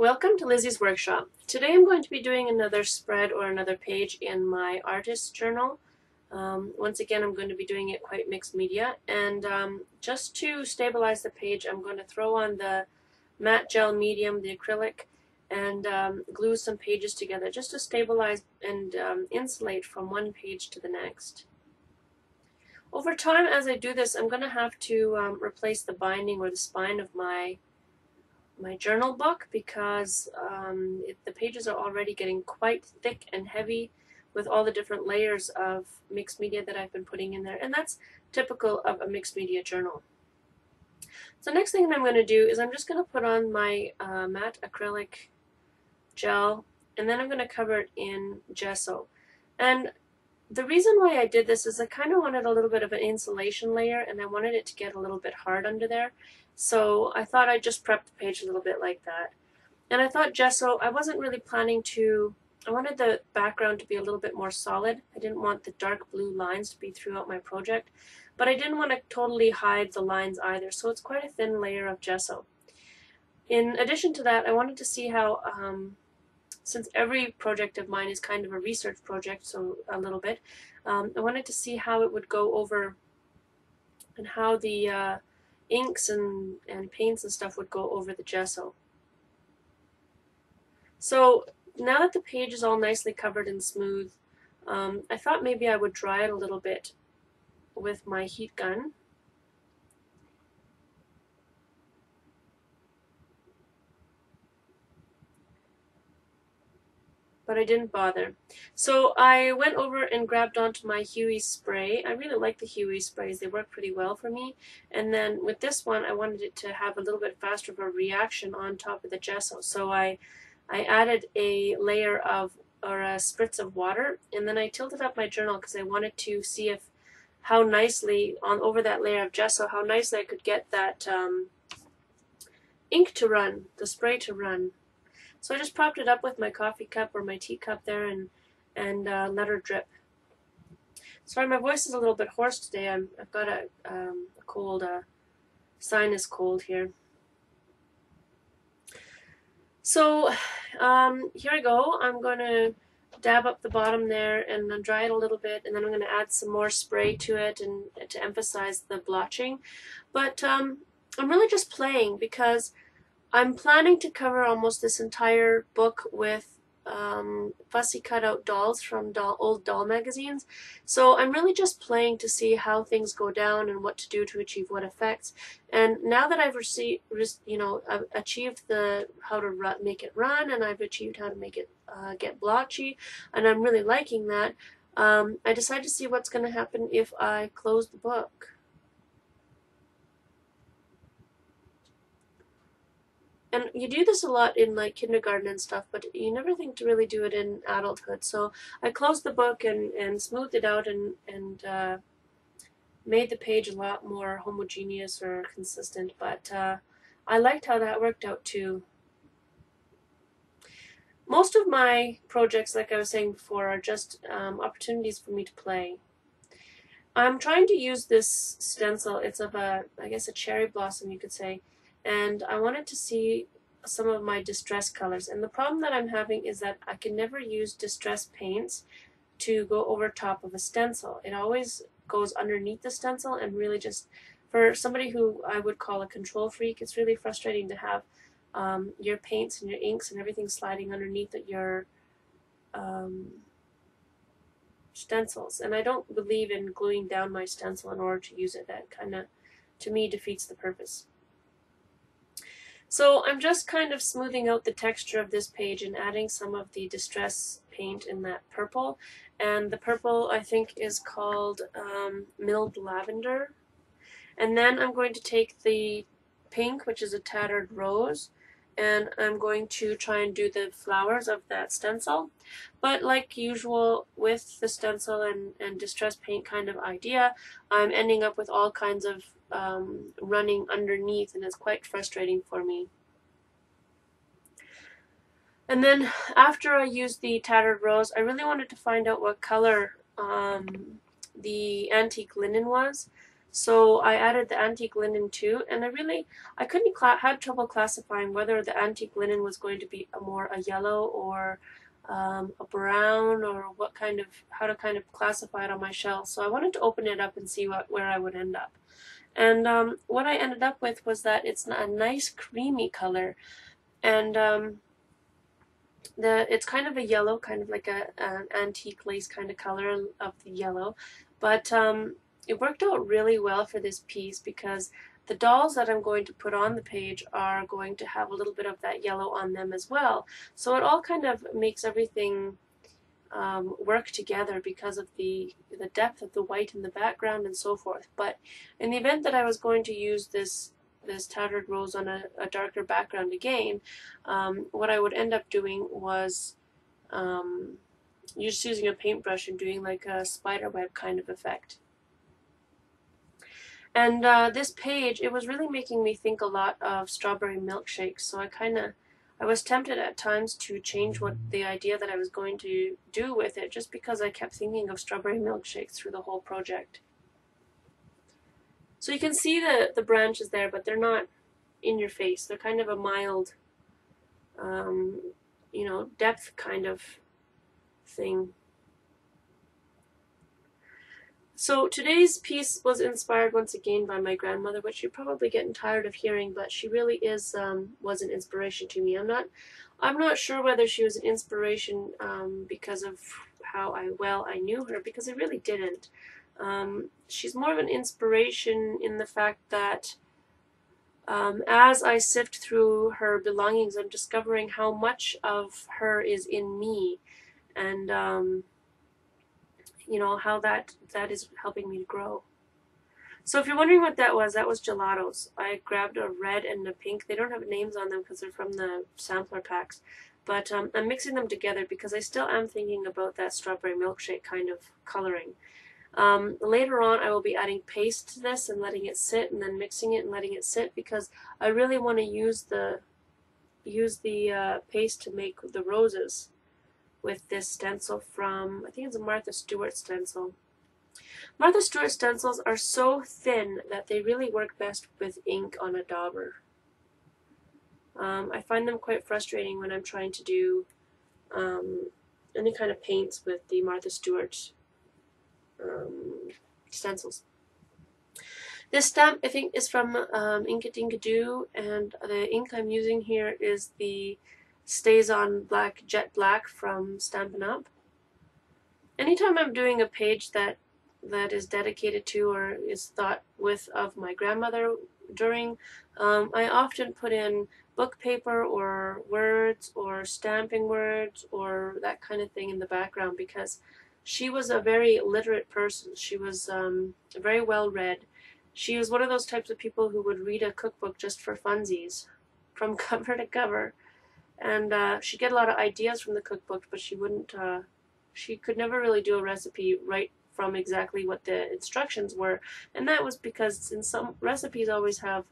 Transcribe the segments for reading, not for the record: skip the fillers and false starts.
Welcome to Lizzie's Workshop. Today I'm going to be doing another spread or another page in my artist journal. Once again, I'm going to be doing it quite mixed media, and just to stabilize the page, I'm going to throw on the matte gel medium, the acrylic, and glue some pages together just to stabilize and insulate from one page to the next. Over time, as I do this, I'm going to have to replace the binding or the spine of my journal book because the pages are already getting quite thick and heavy with all the different layers of mixed media that I've been putting in there, and that's typical of a mixed media journal. So next thing I'm going to do is I'm just going to put on my matte acrylic gel, and then I'm going to cover it in gesso. And the reason why I did this is I kind of wanted a little bit of an insulation layer, and I wanted it to get a little bit hard under there. So I thought I'd just prep the page a little bit like that. And I thought gesso, I wasn't really planning to, I wanted the background to be a little bit more solid. I didn't want the dark blue lines to be throughout my project, but I didn't want to totally hide the lines either, so it's quite a thin layer of gesso. In addition to that, I wanted to see how, since every project of mine is kind of a research project, so a little bit, I wanted to see how it would go over and how the inks and paints and stuff would go over the gesso. So now that the page is all nicely covered and smooth, I thought maybe I would dry it a little bit with my heat gun. But I didn't bother. So I went over and grabbed onto my Huey spray. I really like the Huey sprays. They work pretty well for me. And then with this one, I wanted it to have a little bit faster of a reaction on top of the gesso. So I added a layer of, or a spritz of water, and then I tilted up my journal because I wanted to see if how nicely, on over that layer of gesso, how nicely I could get that ink to run, the spray to run. So I just propped it up with my coffee cup or my teacup there and let her drip. Sorry, my voice is a little bit hoarse today. I've got a cold, sinus cold here. So here I go. I'm going to dab up the bottom there and then dry it a little bit, and then I'm going to add some more spray to it and to emphasize the blotching. But I'm really just playing because I'm planning to cover almost this entire book with fussy cutout dolls from old doll magazines. So I'm really just playing to see how things go down and what to do to achieve what effects. And now that I've I've achieved how to make it run, and I've achieved how to make it get blotchy, and I'm really liking that, I decided to see what's going to happen if I close the book. And you do this a lot in like kindergarten and stuff, but you never think to really do it in adulthood. So I closed the book and smoothed it out and made the page a lot more homogeneous or consistent. But I liked how that worked out too. Most of my projects, like I was saying before, are just opportunities for me to play. I'm trying to use this stencil. It's of I guess a cherry blossom, you could say. And I wanted to see some of my distress colors. And the problem that I'm having is that I can never use distress paints to go over top of a stencil. It always goes underneath the stencil, and really just, for somebody who I would call a control freak, it's really frustrating to have your paints and your inks and everything sliding underneath your stencils. And I don't believe in gluing down my stencil in order to use it. That kind of, to me, defeats the purpose. So I'm just kind of smoothing out the texture of this page and adding some of the distress paint in that purple. And the purple, I think, is called Milled Lavender. And then I'm going to take the pink, which is a tattered rose, and I'm going to try and do the flowers of that stencil. But like usual with the stencil and distress paint kind of idea, I'm ending up with all kinds of running underneath, and it's quite frustrating for me. And then after I used the tattered rose, I really wanted to find out what color the antique linen was. So I added the antique linen too, and I couldn't had trouble classifying whether the antique linen was going to be a yellow or a brown, or how to kind of classify it on my shelf. So I wanted to open it up and see where I would end up. And what I ended up with was that it's a nice creamy color, and it's kind of a yellow, kind of like an antique lace kind of color of the yellow, but it worked out really well for this piece because the dolls that I'm going to put on the page are going to have a little bit of that yellow on them as well. So it all kind of makes everything work together because of the depth of the white in the background and so forth. But in the event that I was going to use this tattered rose on a darker background again, what I would end up doing was just using a paintbrush and doing like a spider web kind of effect. And this page, it was really making me think a lot of strawberry milkshakes, so I was tempted at times to change the idea that I was going to do with it, just because I kept thinking of strawberry milkshakes through the whole project. So you can see the branches there, but they're not in your face. They're kind of a mild, you know, depth kind of thing. So today's piece was inspired once again by my grandmother, which you're probably getting tired of hearing, but she really was an inspiration to me. I'm not sure whether she was an inspiration because of how well I knew her, because I really didn't. She's more of an inspiration in the fact that as I sift through her belongings, I'm discovering how much of her is in me, and you know, how that is helping me to grow. So if you're wondering what that was gelatos. I grabbed a red and a pink. They don't have names on them because they're from the sampler packs, but I'm mixing them together because I still am thinking about that strawberry milkshake kind of coloring. Later on I will be adding paste to this and letting it sit, and then mixing it and letting it sit, because I really want to use the paste to make the roses with this stencil from, I think it's a Martha Stewart stencil. Martha Stewart stencils are so thin that they really work best with ink on a dauber. I find them quite frustrating when I'm trying to do any kind of paints with the Martha Stewart stencils. This stamp, I think, is from Inkadinkado, and the ink I'm using here is the Stays On Black Jet Black from Stampin' Up. Anytime I'm doing a page that is dedicated to or is thought with of my grandmother during, I often put in book paper or words or stamping words or that kind of thing in the background, because she was a very literate person. She was very well read. She was one of those types of people who would read a cookbook just for funsies, from cover to cover. And she'd get a lot of ideas from the cookbook, but she wouldn't, she could never really do a recipe right from exactly what the instructions were. And that was because in some recipes always have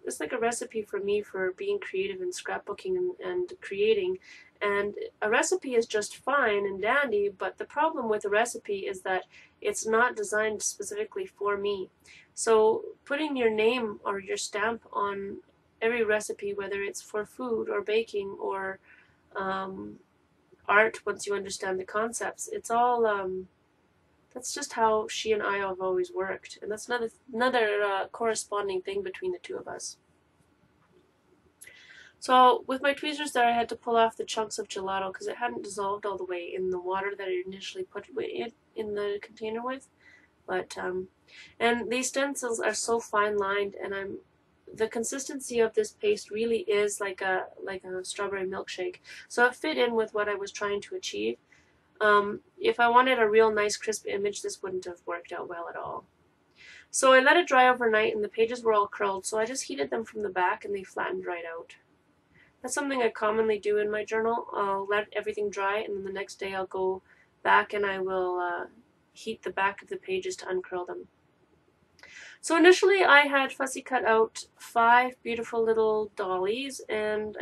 it's like a recipe for me for being creative and scrapbooking and creating. And a recipe is just fine and dandy, but the problem with a recipe is that it's not designed specifically for me. So putting your name or your stamp on every recipe, whether it's for food or baking or art, once you understand the concepts, it's all that's just how she and I have always worked, and that's another corresponding thing between the two of us. So with my tweezers there, I had to pull off the chunks of gelato because it hadn't dissolved all the way in the water that I initially put it in the container with. But and these stencils are so fine lined, and the consistency of this paste really is like a strawberry milkshake. So it fit in with what I was trying to achieve. If I wanted a real nice crisp image, this wouldn't have worked out well at all. So I let it dry overnight, and the pages were all curled, so I just heated them from the back and they flattened right out. That's something I commonly do in my journal. I'll let everything dry, and then the next day I'll go back and I will heat the back of the pages to uncurl them. So initially I had fussy cut out 5 beautiful little dollies, and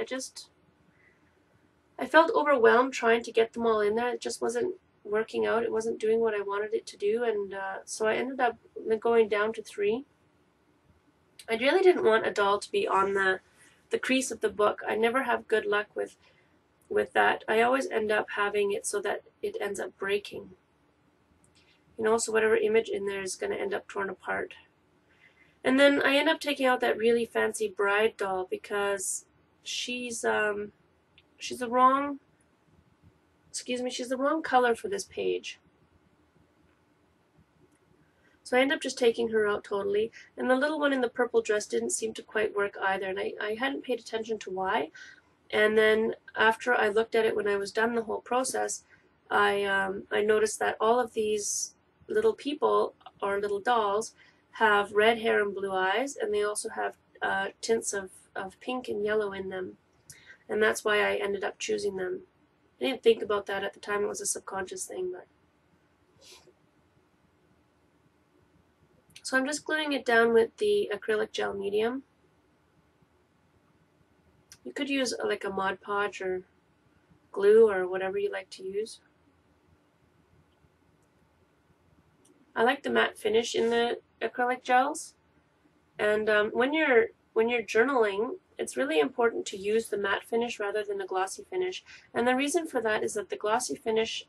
I felt overwhelmed trying to get them all in there. It just wasn't working out. It wasn't doing what I wanted it to do, and so I ended up going down to 3. I really didn't want a doll to be on the crease of the book. I never have good luck with that. I always end up having it so that it ends up breaking. You know, so whatever image in there is going to end up torn apart. And then I end up taking out that really fancy bride doll because she's the wrong, she's the wrong color for this page. So I end up just taking her out totally. And the little one in the purple dress didn't seem to quite work either, and I hadn't paid attention to why. And then after I looked at it when I was done the whole process, I noticed that all of these little people or little dolls have red hair and blue eyes, and they also have tints of pink and yellow in them. And that's why I ended up choosing them. I didn't think about that at the time. It was a subconscious thing. But so I'm just gluing it down with the acrylic gel medium. You could use like a Mod Podge or glue or whatever you like to use. I like the matte finish in the acrylic gels, and when you're journaling, it's really important to use the matte finish rather than the glossy finish. And the reason for that is that the glossy finish,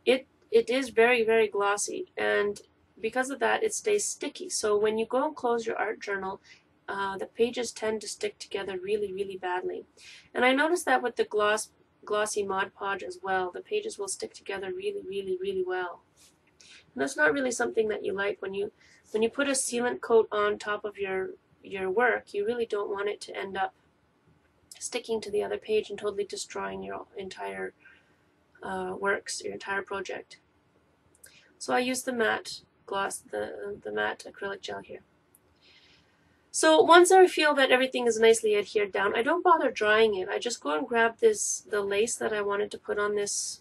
it is very, very glossy, and because of that, it stays sticky. So when you go and close your art journal, the pages tend to stick together really, really badly. And I noticed that with the glossy Mod Podge as well. The pages will stick together really, really, really well. And that's not really something that you like. When you put a sealant coat on top of your work, you really don't want it to end up sticking to the other page and totally destroying your entire works, your entire project. So I use the matte gloss, the matte acrylic gel here. So once I feel that everything is nicely adhered down, I don't bother drying it. I just go and grab the lace that I wanted to put on this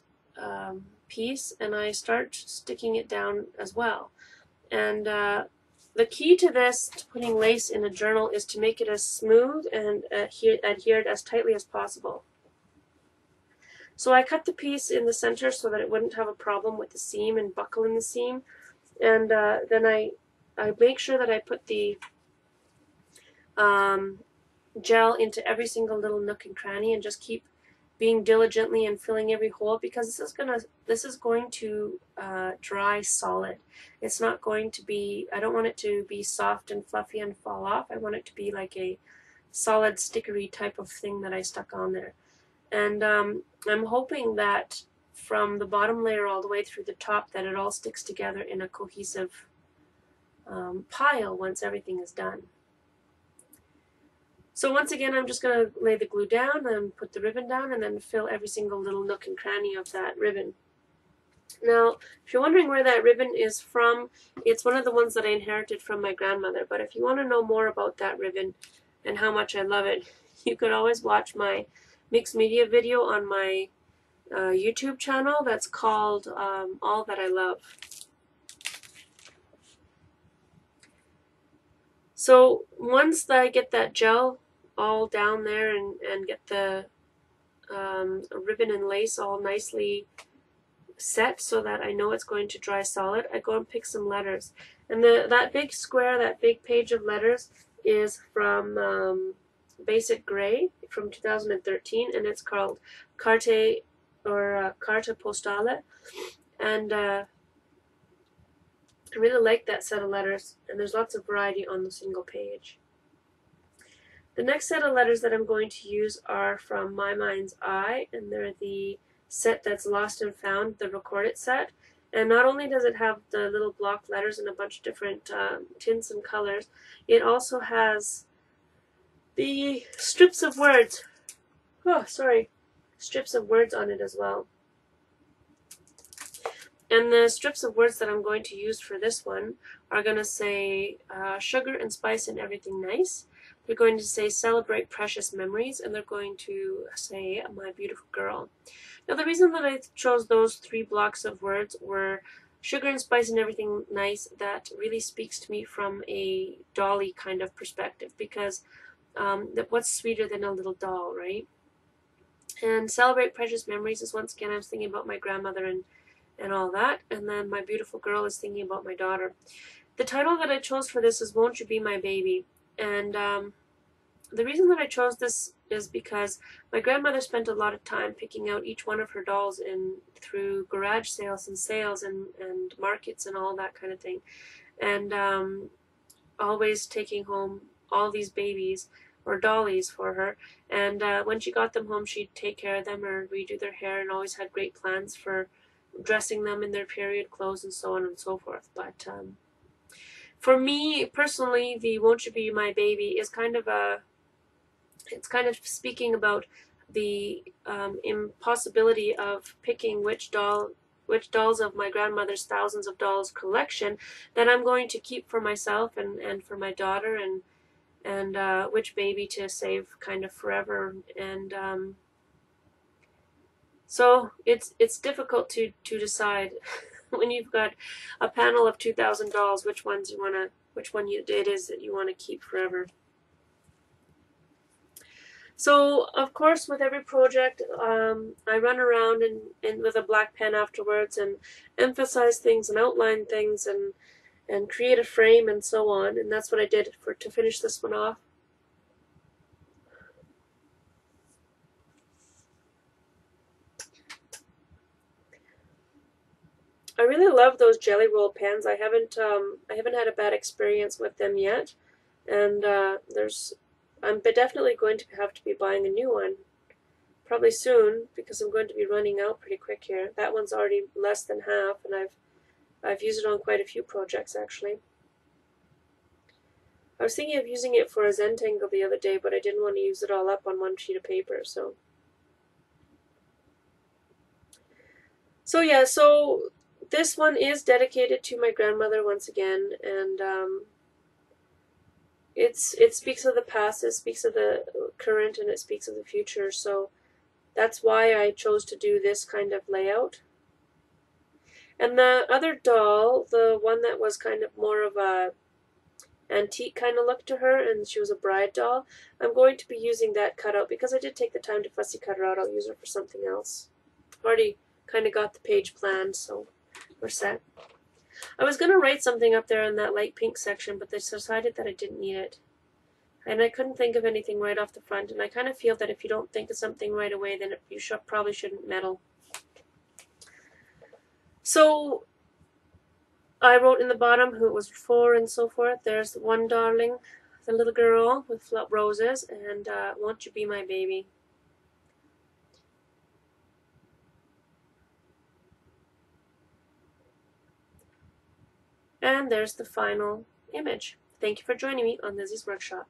piece, and I start sticking it down as well. And the key to this, to putting lace in a journal, is to make it as smooth and adhered as tightly as possible. So I cut the piece in the center so that it wouldn't have a problem with the seam and buckle in the seam. And then I make sure that I put the gel into every single little nook and cranny, and just keep being diligently and filling every hole, because this is going to dry solid. It's not going to be, I don't want it to be soft and fluffy and fall off. I want it to be like a solid stickery type of thing that I stuck on there. And I'm hoping that from the bottom layer all the way through the top that it all sticks together in a cohesive pile once everything is done. So once again, I'm just going to lay the glue down and put the ribbon down, and then fill every single little nook and cranny of that ribbon. Now, if you're wondering where that ribbon is from, it's one of the ones that I inherited from my grandmother. But if you want to know more about that ribbon and how much I love it, you could always watch my mixed media video on my YouTube channel that's called All That I Love. So once I get that gel all down there and get the ribbon and lace all nicely set so that I know it's going to dry solid, I go and pick some letters. And that big square, that big page of letters is from Basic Gray from 2013, and it's called Carte or Carta Postale. And I really like that set of letters, and there's lots of variety on the single page. The next set of letters that I'm going to use are from My Mind's Eye, and they're the set that's Lost and Found, the recorded set. And not only does it have the little block letters in a bunch of different tints and colors, it also has the strips of words. Oh, sorry. Strips of words on it as well. And the strips of words that I'm going to use for this one are going to say sugar and spice and everything nice. They're going to say celebrate precious memories, and they're going to say my beautiful girl. Now the reason that I chose those 3 blocks of words were sugar and spice and everything nice. That really speaks to me from a dolly kind of perspective, because what's sweeter than a little doll, right? And Celebrate Precious Memories is once again I was thinking about my grandmother and all that. And then My Beautiful Girl is thinking about my daughter. The title that I chose for this is Won't You Be My Baby? And the reason that I chose this is because my grandmother spent a lot of time picking out each one of her dolls through garage sales and markets and all that kind of thing. And always taking home all these babies or dollies for her. And when she got them home, she'd take care of them or redo their hair, and always had great plans for dressing them in their period clothes and so on and so forth. But for me personally, the Won't You Be My Baby is kind of it's kind of speaking about the impossibility of picking which dolls of my grandmother's thousands of dolls collection that I'm going to keep for myself and for my daughter, and which baby to save kind of forever. And so it's difficult to decide when you've got a panel of 2,000 dolls which one it is that you want to keep forever. So, of course, with every project, I run around and with a black pen afterwards and emphasize things and outline things and create a frame and so on. And that's what I did to finish this one off. I really love those jelly roll pens. I haven't had a bad experience with them yet, and I'm definitely going to have to be buying a new one probably soon, because I'm going to be running out pretty quick here. That one's already less than half, and I've used it on quite a few projects actually. I was thinking of using it for a Zentangle the other day, but I didn't want to use it all up on one sheet of paper. So yeah, so this one is dedicated to my grandmother once again, and it speaks of the past, it speaks of the current, and it speaks of the future. So that's why I chose to do this kind of layout. And the other doll, the one that was kind of more of a antique kind of look to her, and she was a bride doll, I'm going to be using that cutout because I did take the time to fussy cut her out. I'll use her for something else. I've already kind of got the page planned, so we're set. I was going to write something up there in that light pink section, but they decided that I didn't need it. And I couldn't think of anything right off the front, and I kind of feel that if you don't think of something right away, then you probably shouldn't meddle. So I wrote in the bottom who it was for and so forth. There's the one darling, the little girl with roses, and Won't You Be My Baby? And there's the final image. Thank you for joining me on Lizzie's Workshop.